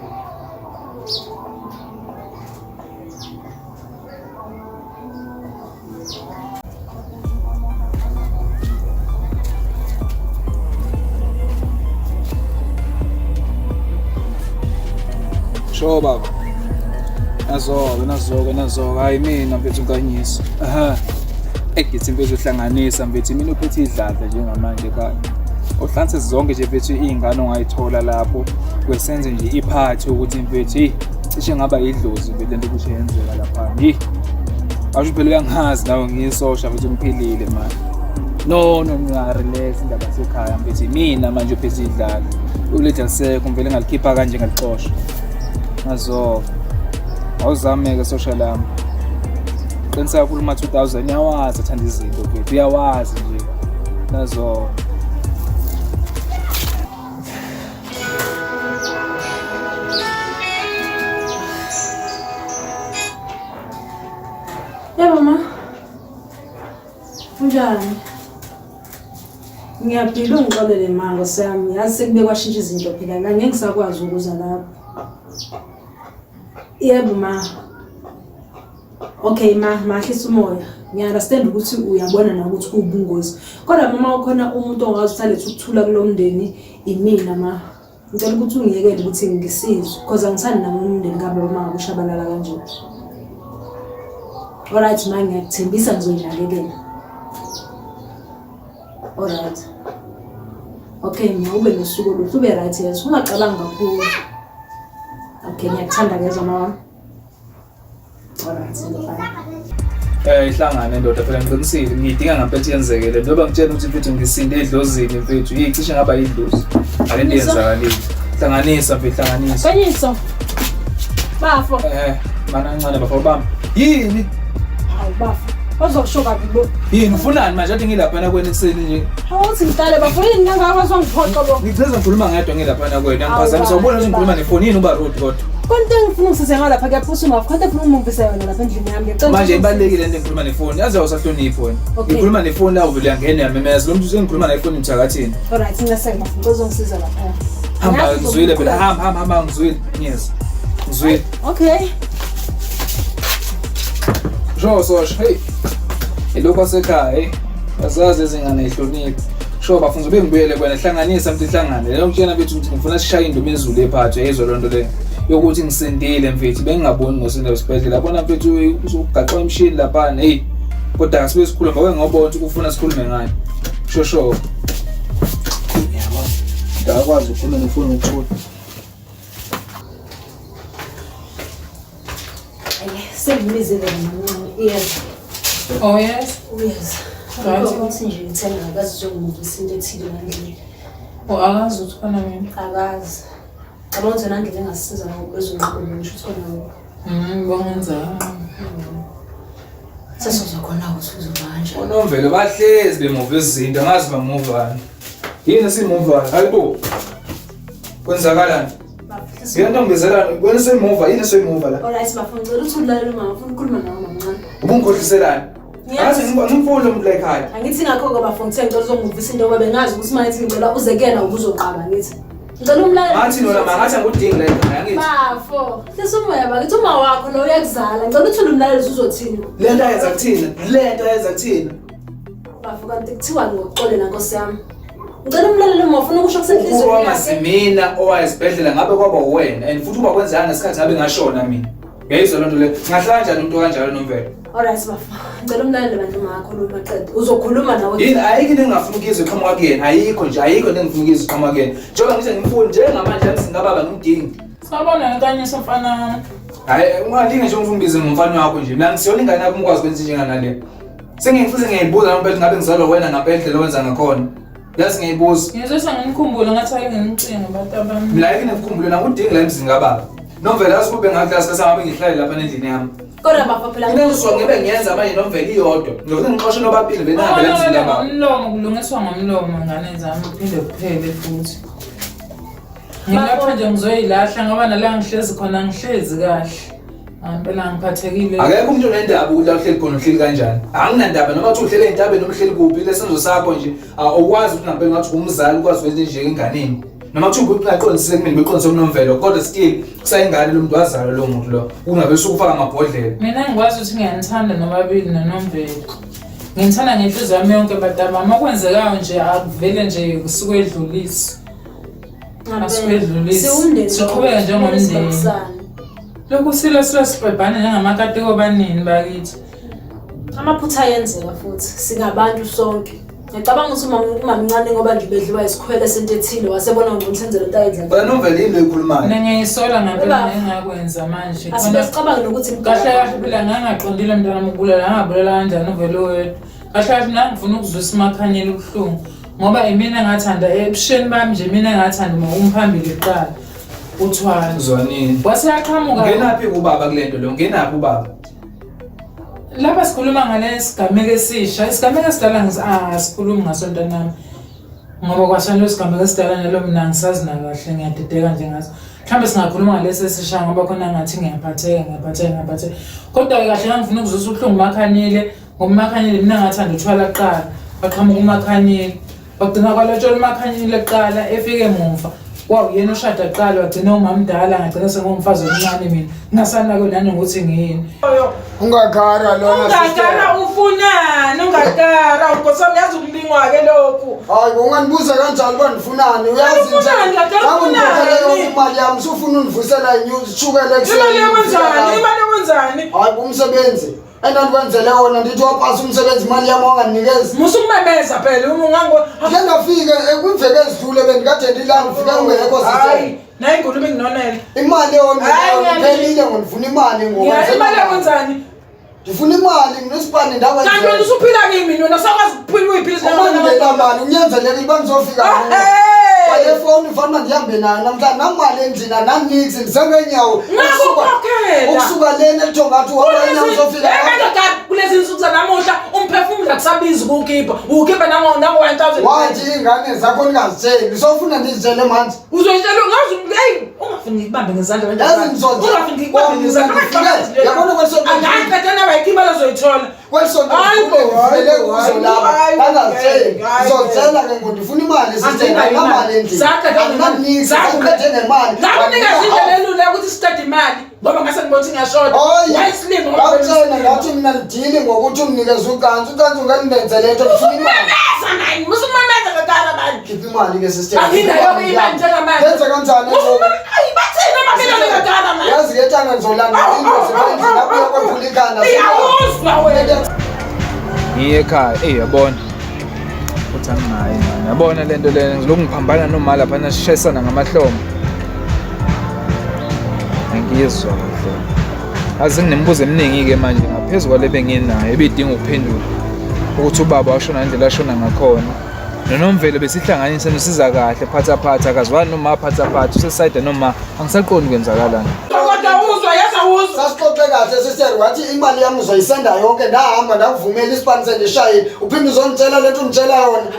Shoba. Nazoka hayi mina mfethu unkanyisa. Aha. Egithi mfethu uhlanganisa mfethu mina uphethe idladla njengamanje ekhaya. Uhlanze zonke nje mfethu izingane ongayithola lapho kwesenze nje iphathi ukuthi mfethu cishe ngaba idlozi lento ukuthi yenzeka lapha. Asho phela uyangazi nawe ngiyisosha mfethu umphilile manje. No ngiyarelax indaba sekhaya mfethu mina manje uphethe idladla. Uletha sekho mvele ngalikhipha kanje ngalixosha. Nazo awuzameke social lami qinisa kakhulu 2000 yawazi athanda izinto mfethu uyawazi nje nazo Yebo ma. Unjani? Ngiyaphila ungixolele manga sami. Yazi sekube kwashintsha izinto phela la ngeke ngisakwazi ukuza lapha. Yebo ma. Okay ma, mahlisa umoya. Ngiyaunderstand ukuthi uyabona na ukuthi kubungozi. Kodwa mama ukhona umuntu ongazi uthalethe ukuthula kulomndeni imina ma. Ngicela ukuthi ungiyekele ukuthi ngisize because angisani nami umndeni kabe uma ushabalala kanje. Alright ma, ngiyakuthembisa ngizoyidlalela. Alright. Okay ma, ube nosuku oluhle ube right yes. Ungacabanga kakhulu. Okay, ngiyakuthanda ke mama. Alright, bye. Ihlangane ndoda phela ngiqinisile ngidinga ngempela yenzekele njengoba ngitshela ukuthi mfethu ngisinde edlozini mfethu yicishe ngaba idlozi alento yenzakalile hlanganisa mfethu hlanganisa Qiniso. Bafo. mana ncane bafo bami yini Hawu bafo. Ozoshoka bibo. Yini ufunani manje athi ngilapha kwena ekuseni nje? Awuthi ngidale bafuyini kangaka bazongiphoqa bo. Ngicela ngikhuluma ngedwa ngilapha kwena ngiphazamisa ubona ukuthi ngikhuluma nefoni yini uba rude kodwa. Konke ngifuna ukusiza ngalapha kuyaphusuma konke ngifuna umuvisa yona lapha endlini yami ngicela. Manje ibalekile into ngikhuluma nefoni yazi awusahloniphi wena. Ngikhuluma nefoni la uvele uyangena yamemeza lo muntu usengikhuluma nefoni mthakathini. Alright ngiyaseka bafuna uzongisiza lapha. Hamba ngizwile phela hamba ngizwile. Yes. Ngizwile. Okay. Sosho hey. Elokho asekhaya hey. Azazi izingane ehloniphi. Sho bafunza bengibuyele kwena hlanganisa mthi hlangane. Leyo mtshena bethu ukuthi ngifuna sishaya indumo ezulu ephathe yezwe lonto le. Yokuthi ngisindile mfethu bengingaboni ngosinde esibhedlela. Bona mfethu uzogaxa imshini lapha hey. Kodwa asibe sikhuluma ngoba ngobona ukuthi ufuna sikhulume ngani. Sho. Yabo. Ndakwazi ukukhuluma nefoni ukuthula. Sengimizile mina. Yes. Oh yes. Yes. Right. Ukuthi nje ngithenga akazi njengomuvisa into ethile ngendlela. Akazi ukuthi khona mina. Akazi. Yabona ukuthi nandlela engasisiza ngokwezonkolo ngisho ukuthi khona. Bangenza. Sesizokhona ukuthi uzobanja. Onomvelo bahlezi bemuva izinto angazi bamuvani. Yini simuvani? Hayibo. Kwenzakalani? Ngiyantombezelana wena semuva yini semuva la? Alright bafuna ngicela ukuthi ulalele mama ufuna ukukhuluma nawe mamncane. Ubungikhohliselani? Ngathi ngimfuni lo muntu la ekhaya. Angithi ngakho ke bafuna ngithe ngicela uzongivisa into ngoba bengazi ukuthi manje ngicela uze kuyena ubuzoqaba ngithi. Ngicela umlaleli. Ngathi noma mangathi angudingi la ekhaya ngithi. Bafo, sesumoya bakithi uma wakho lo uyakuzala. Ngicela uthule umlaleli uzothini. Lento ayenza kuthina. Lento ayenza kuthina. Bafo kanti kuthiwa ngoxolela Nkosi yami. Ngicela umlaleli uma ufuna ukusho kusenhlizweni yakhe. Uma simina owayesibhedlela ngabe kwaba wena and futhi uba kwenzanga ngesikhathi ngabe ngashona mina. Ngiyizwa lonto le. Ngahlala kanjani umuntu kanjalo Nomvelo? Alright bafo. Ngicela umlaleli bandla ungakhuluma qeda. Uzokhuluma nawe. Yini ayikho into engingafuna ukizwe iqhamuka kuyena. Ayikho nje ayikho into engifuna ukizwe iqhamuka kuyena. Njengoba ngithi ngimfuni njengamanje ngithi ngababa ngimdingi. Sabona nkanyisa mfana. Hayi ungalinge nje ungifumbize ngomfana wakho nje. Mina ngisiyona ingane yakho umkwazi kwenza njengana le. Sengifuse ngiyibuza ngempela ngabe ngizalwa wena ngaphendle wenza ngakhona. Yazi ngiyibuza. Ngizwe ngimkhumbula ngathi ayengimcinga abantu abami. Mina ayike ngikukhumbule na udingi la emzini kababa. Nomvelo asukube ngaklasi kasangabe ngihlale lapha endlini yami. Kodwa bafo phela ngizwa ngibe ngiyenza manje Nomvelo iyodwa. Ngifuna ngixoxe nobabili benahamba la emzini kababa. Umlomo kulungiswa ngomlomo ngane zami uphinde kuphele futhi. Ngilapha nje ngizoyilahla ngoba nala ngihlezi khona ngihlezi kahle. Ngempela ngiphathekile. Akekho umuntu onendaba ukuthi la uhleli khona uhleli kanjani. Anginandaba noma uthi uhlele entabeni noma uhleli kuphi lesenzo sakho nje awukwazi ukuthi ngempela ngathi umzali ukwazi ukwenza nje enganeni. Noma uthi ubuqaqondisile kumina beqondise uNomvelo kodwa still kusayingane lo muntu wazalwa lo muntu lo. Ungabe usukufaka amabhodlela. Mina ngikwazi ukuthi ngiyanithanda nobabili noNomvelo. Ngithanda ngenhliziyo yami yonke bataba makwenzekayo nje akuvele nje kusuke edlulisi. Aswedlulisi. Siqhubeka njengomndeni. Lokhu sibhebhane njengamakati kobanini bakithi. Amaphutha ayenzeka futhi singabantu sonke. Ngicabanga ukuthi uma mncane ngoba nje bedliwa isikhwele sento ethile wasebona ngomthenzelo tayenza. Wena Nomvelo yini loyikhulumayo? Mina ngiyisola ngempela engakwenza manje. Asibesicabange nokuthi kahle phela ngangaqondile mntana ukubulala ngabulela kanjani uVelo wethu. Kahle nangifuna ukuzwisa imakhanyela ubuhlungu ngoba imina ngathanda ebusheni bami nje mina ngathanda uma umphambili eqala. Uthwala. Uzwanini? Waseyaqhamuka. Ngenaphi ubaba kulento lo? Ngenaphi ubaba? Lapha sikhuluma ngalesigameko esisha. Isigameko esidala sikhuluma ngaso ntanami. Ngoba kwashanelo isigameko esidala nalo mina ngisazi na kahle ngiyadideka nje ngaso. Mhlambe singakhuluma ngalesi esisha ngoba khona ngathi ngiyaphatheka. Kodwa kahle ngangifuna ukuzwisa ubuhlungu makhanile. Ngoba makhanile mina ngathanda uthwala kuqala. Baqhamuka umakhanile. Bagcina kwalotshola umakhanile kuqala efike emuva. Wow yena ushada kuqala wagcina umamdala ngagcina sengumfazi omncane mina. Ngingasanako nani ukuthi ngiyini. Ungakara lona Ungakara ufunani ungakara unkosami yazi ukulingwa ke lokhu. Hayi unganibuza kanjalo bandifunani uyazi nje. Ngakho imali yami usufuna univusela inews chukele ekseni. Imali yenzani? Hayi umsebenzi. Endandikwenzele wona ndithi wapasa umsebenzi imali yami wanganikezi. Musu kumemeza phela ungango. Ngiyafika ekwiveke ezidlule bendikade ndilanga ufika ungekho sisi. Hayi nayi ngolume nginonela. Imali yona ngiphelile ngifuna imali ngoba. Ya imali yenzani? Ndifuna imali nginesipani ndawenza. Kanti wena usuphila kimi mina sakwazi ukuphila uyiphilisa nami. Manje ngelambani unyenzelekile bangizofika. phone ufana ndihambe nayo namhlanje namali endina namix ndisengenyawo ukusuka lena elithongathi wabona uzofika kulezi insuku zanamuhla umphefumulo akusabizi ukukhipha ukhipha nango 1000 wathi ingane zakho ningazitsheli sofuna ndizitshele manje uzoyitshela ngazi ungafuni ngikubambe ngezandla wena yazi ngizonje ungafuni ngikubambe ngezandla yabona kwesonto angaqedana bayikhipha lozoyithola kwesonto vele kuzolapha angazitsheli ngizotshela ke ngo ndifuna imali sithenga imali endini anginanisa ukhethe nemali ngakunika indlela elula ukuthi sithathe imali ngoba ngase ngibona ngiyashoda wayislimo ngawutshela ngathi mina ndidili ngokuthi unginikeze ukanzi ungandenze letho ndifuna imali musumameza ngakala abantu khipha imali ke sister anginayo imali njengamanje yenze kanjani bathina amaphilo ngakala manje yazi ke tanga ngizolanda into zibandla lapho yakwepulikana iyawuzwa wena ngiye ekhaya yabona uthi anginayi manje yabona lento lena ngizoku ngiphambana noma lapha nasishesana ngamahlombe ngiyezwa kahle azi nginemibuzo eminingi ke manje ngaphezulu kwale benginayo ebidinga ukuphendula ukuthi ubaba washona indlela ashona ngakhona nonomvelo besihlanganise nosiza kahle phatha akazwani noma aphatha useside noma angisaqondi kwenzakalani kodwa uzwa yaza sasixoxe kahle sister wathi imali yami uzoyisenda yonke ndahamba ndakuvumela isipani sendishayile uphinde uzongitshela lethu ngitshela yona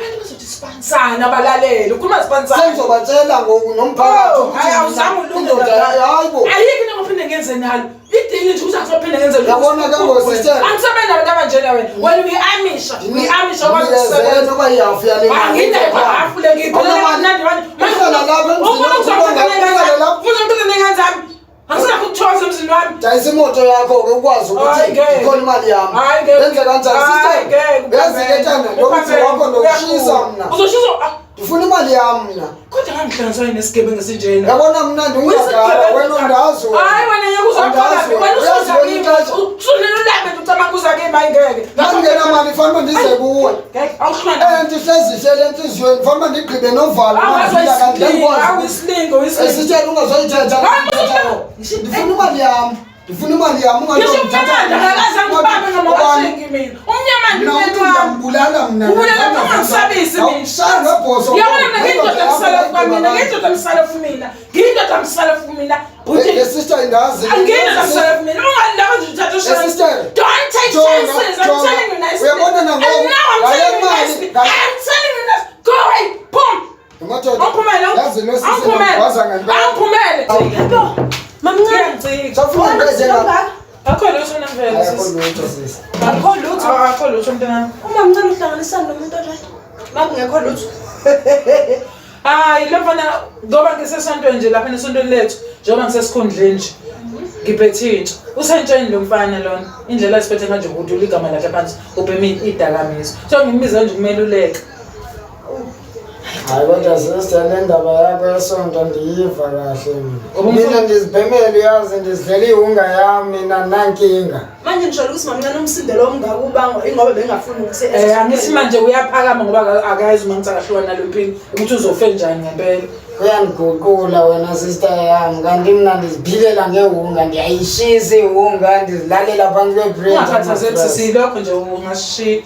spansana balalele ukhuluma spansana sengizobatshela ngoku nomphakathi hayi awuzange ulunge hayibo ayikho ngophinde ngenze nalo idini nje uzazophinde ngenze lo yabona ke ngosister angisebenza nabantu abanjena wena when we amisha kwazisebenza noba ihafu yale angindeba hafu le ngiphelele kamnandi manje lapho Angisafuna ukuthoza emzini wami. Dayisa imoto yakho ke ukwazi ukuthi ikhona imali yami. Yenze kanjani sister? Yazi ke tanda lokho wakho nokushisa mina. Uzoshisa Ndifuna imali yami mina. Kodwa ngangihlanganiswa nesigebengu esinjena. Yabona mna ndingudala wena undazi. Hayi wena ngeke uzaqala wena usuza usunelo lambe ucabanga kuza ke bayingeke. Ngingena mali fanele ndize kuwe. Awuhlala. Ndihlezi hlele enhlizweni fanele ndigqibe novalo manje kanti awuslingo esitshela ungazoyithetha. Ndifuna imali yami. Ndifuna imali yami ungazongithatha. Ngibambe ngomasengi mina. Umnyamani ngiyambulala mina. Ubulala ungangisabisi mina. Awushanga boso. Yabona mina ngiyindoda msala mina. Ngiyindoda msala mina. Ngiyindoda msala mina. Hey sister indazi. Angina msala mina. Ungandawo nje uthatha sister. Don't take chances. I'm telling you nicely. Uyabona nangoku. I'm telling you nicely. Go away. Boom. Angiphumele. Mamncane. Safuna ngeze ngapha. Akho lutho namvelo sisi. Akho lutho mntana. Uma mncane uhlanganisana nomuntu onjani? Makungekho lutho. Hayi lo mfana ngoba ngisesontweni nje lapha nesontweni lethu njengoba ngisesikhundleni nje. Ngiphethe into. Usentsheni lo mfana lona. Indlela asiphethe kanje ukudula igama lakhe phansi ubheme idakamiso. So ngimbiza nje kumeluleka. Hayi kodwa sister nendaba yakho yesonto ndiyiva kahle mina ndizibhemele uyazi ndizidlela ihunga yami mina nankinga Manje ngisho ukuthi mamncane umsindelo omngakubanga ingoba bengafuni ukuthi angithi manje uyaphakama ngoba akayizi uma ngitsakahlukana nalo mpilo ukuthi uzofe njani ngempela uyangiguqula wena sister yami kanti mina ndiziphilela ngehunga ndiyayishisa ihunga ndizilalela phansi kwebrand ungakhathazeki sisilokho nje ungashiya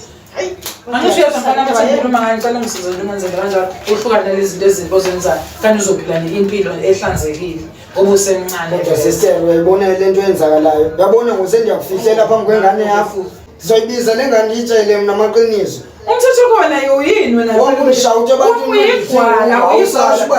Angisho yasangana abantu ngikhuluma ngani ngicela ngisize nje ngenzele kanjalo uhlukane lezi zinto ezimbi ozenzayo kanti uzophila impilo ehlanzekile ngoba usemncane kodwa sister uyayibona lento eyenzakalayo yabona ngosendiyakufihlela phambi kwengane yakho sizoyibiza lengane iyitshele mina amaqiniso umthetho khona uyini wena wonke umshawuthi abantu uyigwala uyisashiba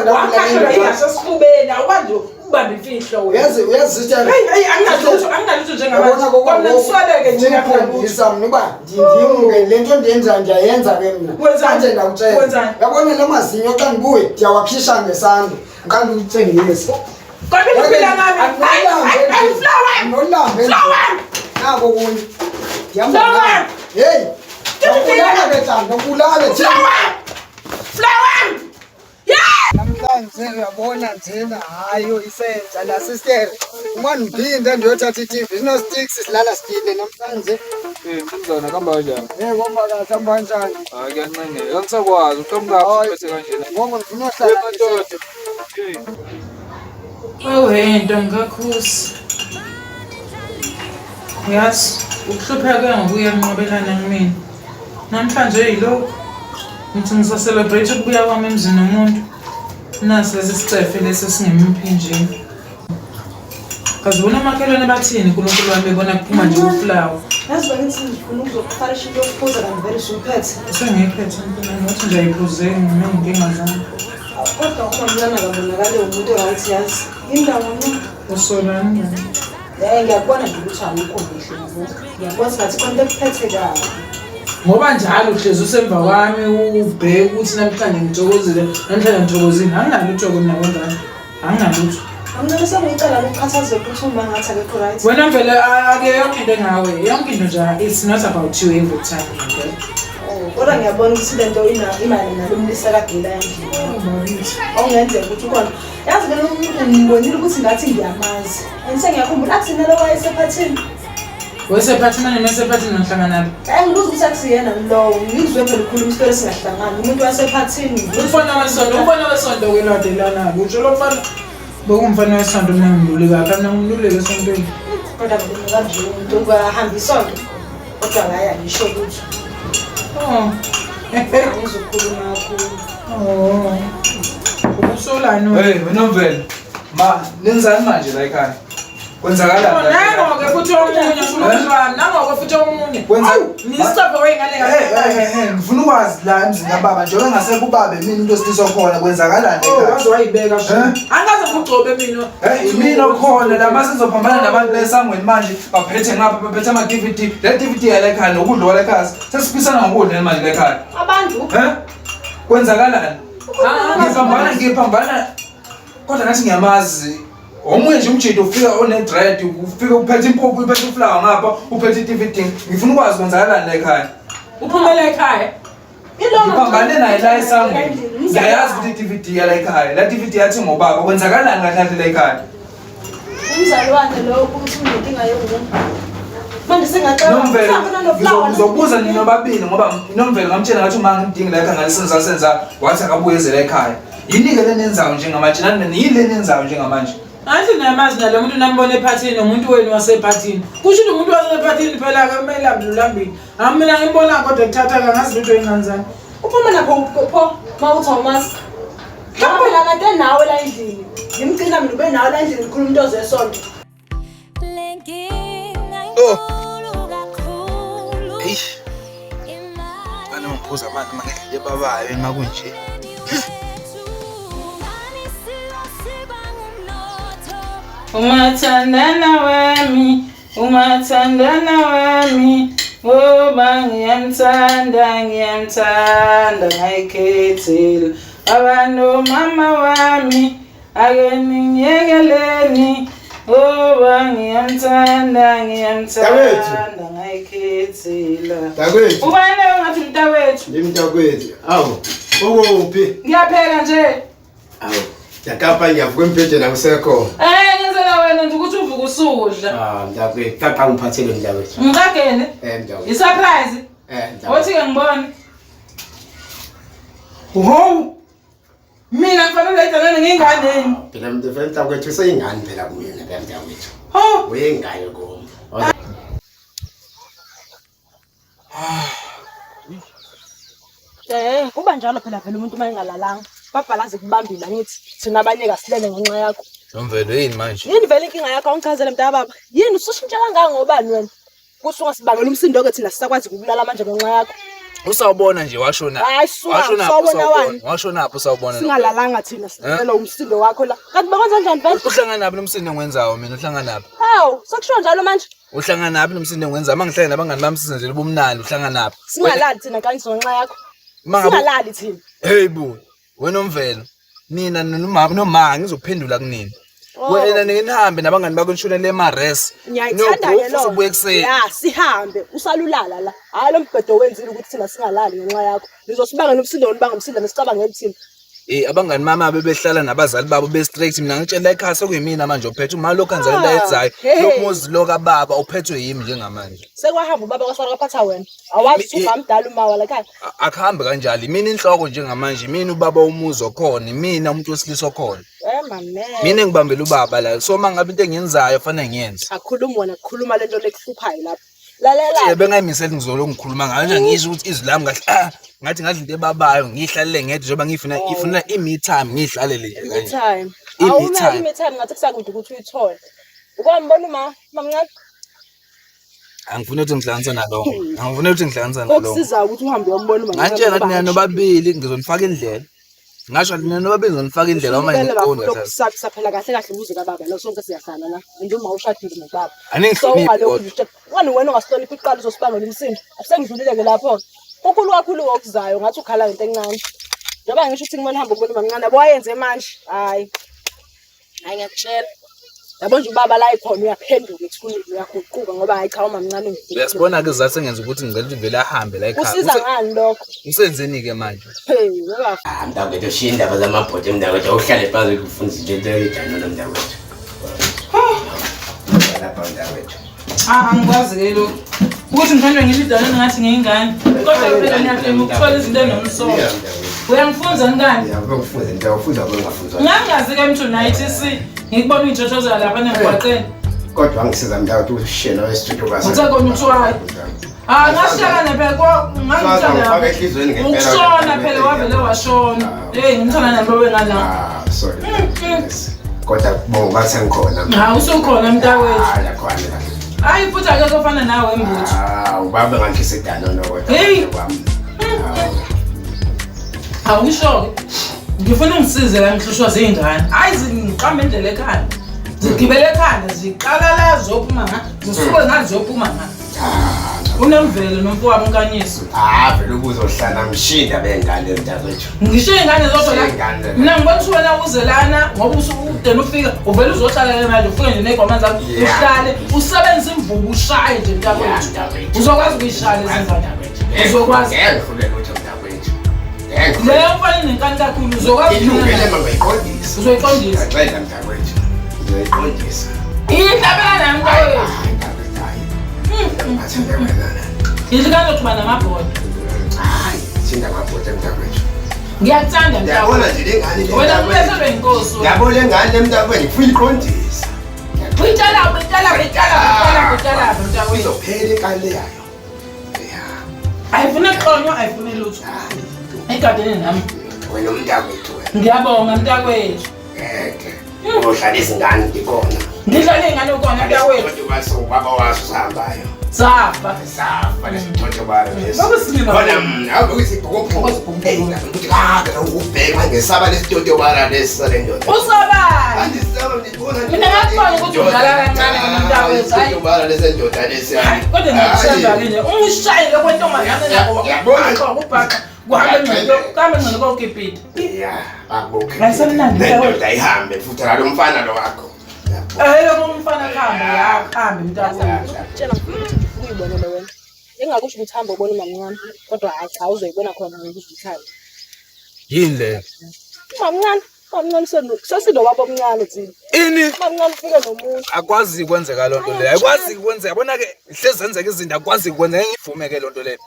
iyasesifubeni awubanje ubambe imfihlo wena uyazi sister hey anginalutho njengamanje kodwa ngiswaleke nje ngiyakufundisa mina uba ndiyimuke lento ndiyenza ndiyayenza ke mina manje ndakutshela yabona le mazinyo xa ndibuye ndiyawakhishana ngesandla ngikandi ukuthengisa kodwa uphila ngami hayi flower nolambe nako kunye flower hey Kulala ke tanda kulala flower namhlanje uyabona njena hayo isenza la sister uma ngiphinda ndiyothatha iTV sino sticks silala sidile namhlanje mzana kamba kanjani ngomba kahle amba kanjani hayi kuyancengela angisakwazi uqhamuka bese kanjena ngoba ngifuna uhlala into ngakhusi yazi ukuhlupheka ngokuya nqobelana kimi namhlanje yilokho ngithi ngisa celebrate ukubuya kwami emzini womuntu Nasi lesi sicefe lesi singemiphinjini. Kazibona amakhelwane bathini kuNkulunkulu wami bebona kuphuma nje uflower. Yazi bengithi ngifuna ukuzokufarisha into yokuphuza kanti vele usuphethe. Usengiphethe empilweni ngathi nje ayiphuzeki nginenkinga zami. Kodwa uma mncane akabonakale umuntu right yazi. Indawo nini? Usolani. Ngiyakubona nje ukuthi awukho kuhle mvuka. Ngiyakwazi ngathi konke kuphethe kabi. Ngoba njalo uhlezi usemva kwami ubheke ukuthi namhlanje ngithokozile namhlanje ngithokozile anginalutho mina ngongani anginalutho. Mina sengicela ukukhathaza ukuthi uma ngathi akekho right. Wena vele ake yonke into ngawe yonke into nje it's not about you every time okay. Kodwa ngiyabona ukuthi lento imali nalomlisa kagila endlini. Ongenzeka ukuthi ukona. Yazi ke umuntu ngibonile ukuthi ngathi ngiyamazi. Sengiyakhumbula athi nalo wayesephathini. Wesephathini nemesephathini ngihlangana naye. Ngibuza ukuthi akusiyena lo, ngizwe phela ukhuluma isitori singahlangani. Umuntu wasephathini. Umfana wesonto kweladelana kusho lo mfana bokumfana wesonto mina ngimluleka kahle mina ngimluleka esontweni. Kodwa mina kanje umuntu ongahamba isonto. Kodwa ngaya ngisho ukuthi ngizokhuluma kakhulu. Usolani wena? Hey wena Mvelo. Ma nenzani manje la ekhaya? Kwenzakalani? Nangoke futhi omunye suluzwana nangoke futhi omunye. Kwenza Nisiphe wengane kahle. ngifuna ukwazi la emzini kababa njengoba ngase kubabe mina into esiliswa khona kwenzakalani ekhaya? Wazi wayibeka shona. Angaze ngugcobe mina. Mina khona la mase sizophambana nabantu lesangweni manje baphethe ngapha baphethe ama DVD. Le DVD yala ekhaya nokudla wala ekhaya. Sesipisana ngokudla manje la ekhaya. Abantu Kwenzakalani? Ngiphambana kodwa ngathi ngiyamazi. Omunye nje umjito ufika one dread ufika uphethe impuphu uphethe uflower ngapha uphethe DVD. Ngifuna ukwazi kwenzakalani la ekhaya. Uphumela ekhaya. Ngiphambane naye la esangweni. Ngiyayazi ukuthi DVD yala ekhaya. La DVD yathi ngobaba kwenzakalani kahle la ekhaya. umzalwane lo ukuthi unenkinga yonke. Manje sengacela Nomvelo ngizobuza nina babili ngoba Nomvelo ngamtshela ngathi uma ngidingi la ekhaya ngalisenza senza wathi akabuyeze la ekhaya. Yini ke lenenzayo njengamanje nani yini lenenzayo njengamanje? Athi namazi nalo muntu nambone ephathini umuntu wenu wasephathini. Kusho ukuthi umuntu wasephathini phela kumele amlulambile. Mina ngibona kodwa kuthatha kangazi lutho enganzani. uphuma lapho pho mawuThomas. Lapho la kade nawe la endlini. Ngimgcina mina ube nawe la endlini ngikhuluma into zesonto. Eish. Bana ngiphuza abantu makedle babayo makunje. Umathandana wami, ngoba ngiyamthanda ngayikhethela. Abantu mama wami, ake ningiyekeleni, ngoba ngiyamthanda ngayikhethela. Dakwethu. Ubani ongathi mntakwethu? Ngimntakwethu. Awu. Ukuphi? Ngiyapheka nje. Awu. Yakapha ngiyavuka empedeni akusekho. Ngenzela wena nje ukuthi uvuka usudla. Mntakwethu, kaka ngiphathele mntakwethu. Ngikagene? Mntakwethu. I-surprise? Mntakwethu. Othi ke ngibone. Ho! Mina kufanele idalane ngingane. Phela mntakwethu useyingane phela kumina mntakwethu. Ho! Uyengane kimi. Kuba njalo phela umuntu mayengalalanga. Babhalaze kubambile ngithi thina abanye kasilele ngenxa yakho. Nomvelo yini manje? Yini vele inkinga yakho awungichazele mntaka baba? Yini usushintsha kangaka ngobani wena? Kusuka sibangela umsindo ke thina sisakwazi ukulala manje ngenxa yakho. Usawubona nje washona. Hayi sawubona wani? Washona apho usawubona. Singalalanga thina sicela umsindo wakho la. Kanti bakwenza kanjani vele? Uhlangana naphi nomsindo engwenzayo mina uhlangana naphi? Hawu, sekusho njalo manje. Uhlangana naphi nomsindo engwenzayo mangihlangana nabangani bami sizenzele ubumnandi uhlangana naphi? Singalali thina kanti ngenxa yakho. Singalali thina. Hey bu, wena Mvelo. Mina noma ngizophendula kunini. Wena nihambe nabangani bakho nishonele eMares. Ngiyayithanda ke lo. Ubuye kuseni. Ya, sihambe. Usalulala la. Hayi lo mbhedo wenzile ukuthi thina singalali ngenxa yakho. Nizosibanga nomsindo nibanga umsindo nesicabanga ngethini. Abangani mama bebehlala nabazali babo be straight mina ngitshela ekhaya sekuyimina manje ophethe uma lokho kanzani la ezayo lokumuzi loka baba uphethwe yimi njengamanje. Sekwahamba ubaba kwasara kaphatha wena. Awazi ungamdala umawa la ekhaya. Akuhambe kanjalo mina inhloko njengamanje mina ubaba umuzi okhona mina umuntu wesilisa okhona. Mame. Mina ngibambela ubaba la so mangabe into engiyenzayo fanele ngiyenze. Akhuluma wena kukhuluma lento lekuhluphayo lapha. Lalela. Bengayimisela ngizolo ngikhuluma ngayo nje ngisho ukuthi izwi lami kahle ngathi ngathi into ebabayo ngihlalele ngedwa njengoba ngifuna i-me time ngihlalele nje kanje. Time. I-me time. I-me time ngathi kusakude ukuthi uyithole. Ukwambona mamncane. Angifuni ukuthi ngihlanganise nalokho. Angifuni ukuthi ngihlanganise nalokho. Okusiza ukuthi uhambe uyombona mamncane. Ngantshela ukuthi nina nobabili ngizonifaka indlela. Ngasho ukuthi nina nobabili ngizonifaka indlela uma ngiqonda kahle. Ukusapha phela kahle kahle umuzi kababa lo sonke siyahlala la. Nje uma ushadile nobaba. Aningihloniphi. Wena wena ungasiloniphi iqala uzosibangela umsindo. Asengidlulile lapho. Kukhulu kakhulu okuzayo ngathi ukhala into encane. Njoba ngisho ukuthi kumele uhambe ubona mamncane aboyenze manje. Hayi ngiyakutshela. Yabo nje ubaba la ikhona uyaphenduka ethunile uyaguquka ngoba hayi cha umamncane ungivile. Uyasibona ke izathu engenza ukuthi ngicela ukuthi vele ahambe la ekhaya. Usiza ngani lokho? Usenzeni ke manje? Hey, ngoba mntakwethu shiya indaba zamabhodwe mntakwethu awuhlale phansi ukufundisa into eyidana mntakwethu. Lapha mntakwethu. Angikwazi ke lokho. Ukuthi ngithandwe ngilidala ngathi ngiyingane. Kodwa phela ngiyathemba ukuthola izinto enomsoco. Uyangifunza ngani? Yabo ukufunza into awufunza bengafunza. Ngangazi ke mthunaythi ngikubona iy'tshotshozela lapha emgwaqeni. Kodwa angisiza mntakwethu ushena wesitudio kwasa. Usekhona utshwayo. Ngasihlangana phela ngangithanda. Ukushona phela wavele washona. Ngimthanda nami babe ngala. Sorry. Kodwa bonga sengikhona. Usukhona mntakwethu. Yakhona. Hayi futhi akekho ofana nawe Mbutho. Ubaba ngangisedana nokodwa. Hey. Awusho-ke. Ngifuna ungisize la ngihlushwa zingane. Hayi ngiqamba indlela ekhaya. Zigibele ekhaya ziqala la zophuma zisuke ngazi zophuma unemvelo nomfowabo uNkanyiso. Vele ubuzohlala mshinda bengane mntakwethu. Ngisho ingane zodwa la. Mina ngibona ukuthi wena uzelana ngoba usudena ufika uvela uzohlala manje ufike nje negwama zakho uhlale usebenzise imvubu ushaye nje mntakwethu. Uzokwazi ukuyishaya lezingane. Uzokwazi. Ngiyafuna ukuthi mntakwethu. Leyo mfana nenkani kakhulu uzokwazi ilungele mangayiqondisa. Uzoyiqondisa. Ngicela mntakwethu. Uzoyiqondisa. Indabela nami mntakwethu. Izikano tuba namabhodo. Hayi, sinda amabhodo mntakwethu. Ngiyakuthanda mntakwethu. Ngiyabona nje lengane le. Wena kulethelwe inkosi. Ngiyabona lengane mntakwethu ngifuna iqondisa. Uyitala mntakwethu. Izophela inkale yayo. Ayifune xonyo, ayifune lutho. Egadeni nami. Wena mntakwethu wena. Ngiyabonga mntakwethu. Uhlala izingane ndikhona. Ngidlala ingane ukona mntakwethu. Kodwa base ubaba waso uhambayo. Safa lesithotho balo lesi. Bakusilima. Bona mina ukuthi ibhokopho. Hey, ukuthi ubheka ngesaba lesithotho balo lesi salendoda. Usabani? Andisaba ngibona. Mina ngakubona ukuthi udlala kancane mntakwethu. Hayi. Balo lesendoda lesi. Kodwa ngiyashaya ke ungishayile kwentombazane yakho. Yabona ubhaqa. Kuhambe ngene kokipita. Yeah, akubukhe. Ngasemnandi mntakwethu. Ayihambe futhi lo mfana lo wakho. Lo mfana khambe mntakwethu. tshela ukuthi ngifuna uyibonele wena. Engakusho ukuthi hamba ubone mamncane kodwa hayi cha uzoyibona khona ngikuvuthana. Yini le? Mamncane sesilo baba omncane thina. Ini? Mamncane ufike nomuntu. Akwazi kwenzeka lonto leyo. Akwazi kwenzeka. Yabona ke hlezi zenzeka izinto akwazi kwenzeka ngivume ke lonto leyo.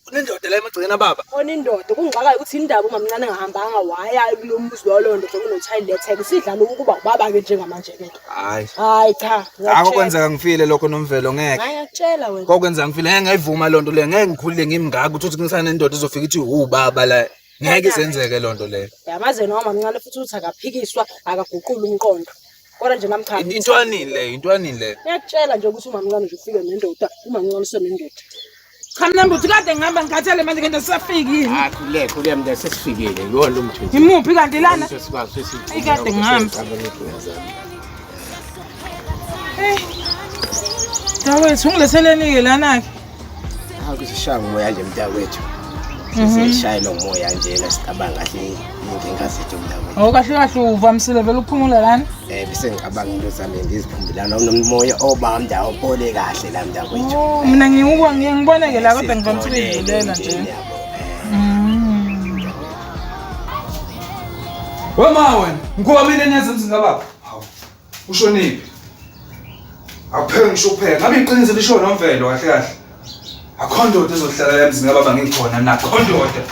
Kunendoda la emagcina baba. Ona indoda kungaqala ukuthi indaba mamncane engahambanga waya kulombuzo walondo sekunochild attack sidlala ukuba ubaba ke njengamanje ke. Hayi cha. Akwenzeka ngifile lokho nomvelo ngeke. Ngiyakutshela wena. Kokwenza ngifile ngeke ngayivuma lonto leyo. Ngeke ngikhulile ngimngaka ukuthi ngisana nendoda izofika ithi ubaba la. Ngeke isenzeke lonto leyo. Yamaze noma mamncane futhi uthi akaphikiswa akaguqula umqondo. Kodwa nje namkhaya. Intwanini le. Ngiyakutshela nje ukuthi mamncane nje ufike nendoda umamncane usenendoda. Cha mina mbuthi kade ngihamba ngikhathele manje ngento sisafikile. Khule mntu sesifikile yona umthuthi. Imuphi kanti lana? Sesikwazi sesifikile. Ayikade ngihamba. Mntakwethu ungiletheleni-ke lana-ke. Kusishaya umoya nje mntakwethu. Sisishaya lo moya nje nasicabanga kahle inkinga zethu mntakwethu. Kahle kahle uvamisile vele ukuphumula lana. Bese ngicabanga into zami ngiziphumbulana nomoya obamda ophole kahle la mntakwethu. Mina ngiboneke la kodwa ngivamisile ukudlulela nje. Wema wena, ngikuba mina enyazi emzini kababa. Hawu. Ushoniphi? Akupheke ngisho ukupheka. Ngabe iqiniso lisho nomvelo kahle kahle. Akhondoda ezohlala la emzini kababa ngikhona mina akhondoda.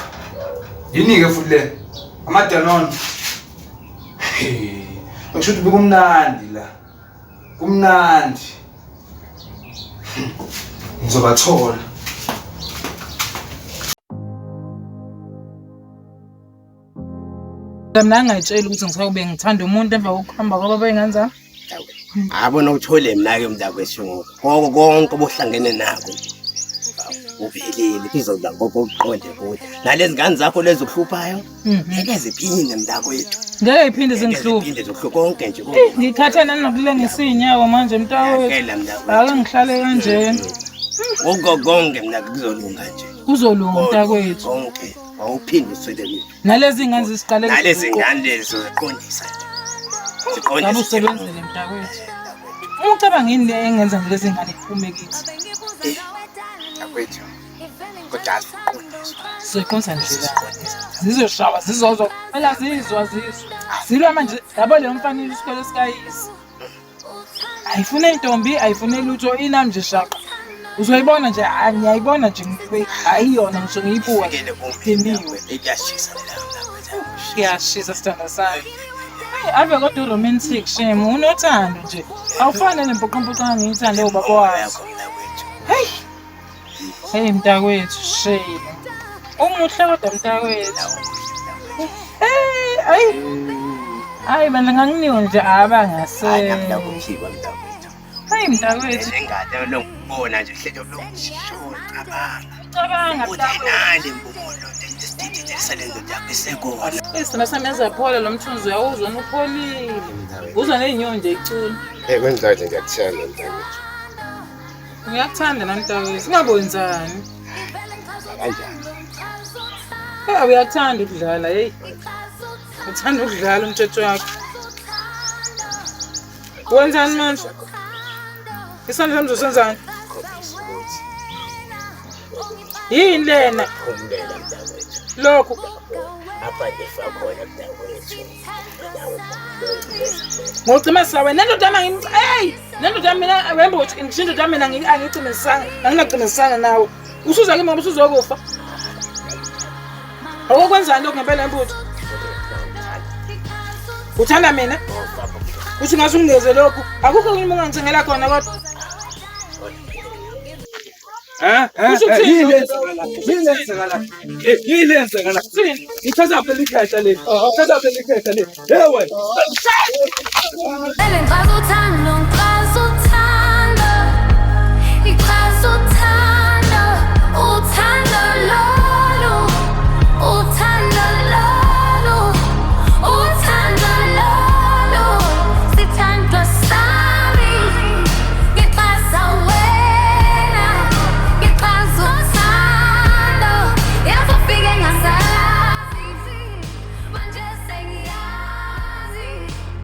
Yini ke futhi le? Amadanon. Ngisho ukuthi bekumnandi la. Kumnandi. Ngizobathola. Mina ngayitshela ukuthi ngisawube ngithanda umuntu emva kokuhamba kwaba bayingenzani. Abona uthole mina-ke mntakwethu konke obuhlangene nako uvelile kuzoba ngokuqonde kude nalezi ngane zakho lezi ukuhluphayo ngeke ziphinde mntakwethu ngeke iphinde zingihluphe ziphinde zihluphe konke nje ngikhathana nokulengisa inyawo manje mntawethu ake ngihlale kanjena konke mina kuzolunga nje kuzolunga mntakwethu konke awuphinde uswele nalezi ngane zisiqale nalezi ngane lezo ziqondisa nje ngabe usebenzele mntakwethu ucabanga yini engenza lezi ngane iphume kithi mntakwethu kodwa siqonisa nje zizoshawa zizozo phela zizwa zilwa manje yabo le mfanele isikole sikayisi ayifune intombi ayifune lutho inami nje shaka uzoyibona nje ngiyayibona nje ayiyona ngisho ngiyibuka phiniwe iyashisa la mntakwethu kuyashisa sithanda sami ave kodwa romantic shame unothando nje awufane nempoqompoqa ngiyithande ubaba wazo hey mntakwethu shame umuhle kodwa mntakwethu hayi bandla nganginiwe nje abangase hayi mntakwethu mntakwethu hayi mntakwethu engade lokubona nje hlelo cabanga uthenale mbulo lesithithi lesalendo yakho isekona isithanda sami yazaphola lo mthunzi uyawuzwa upholile uzwa nezinyoni nje icula kwenzayo nje ngiyakuthanda mntakwethu ngiyakuthanda namntakwethu singabonzani kanjani uyakuthanda ukudlala hey uthanda ukudlala umthetho wakho wenzani manje isandla sami uzosenzani yini lena umndela mntakwethu lokho apha ngifakhona mntakwethu ngocima sawe nendoda yami hey nendoda yami mina wembe uthi ngishindoda yami mina angiqinisanga anginaqinisanga nawe usuza kimi ngoba usuzokufa okwenzani lokho ngempela embuthi uthanda mina uthi ngathi ungeze lokhu akukho yini ungangithengela khona kodwa ithatha phela ikhehla le ithatha phela ikhehla le ewe Ngicela uthando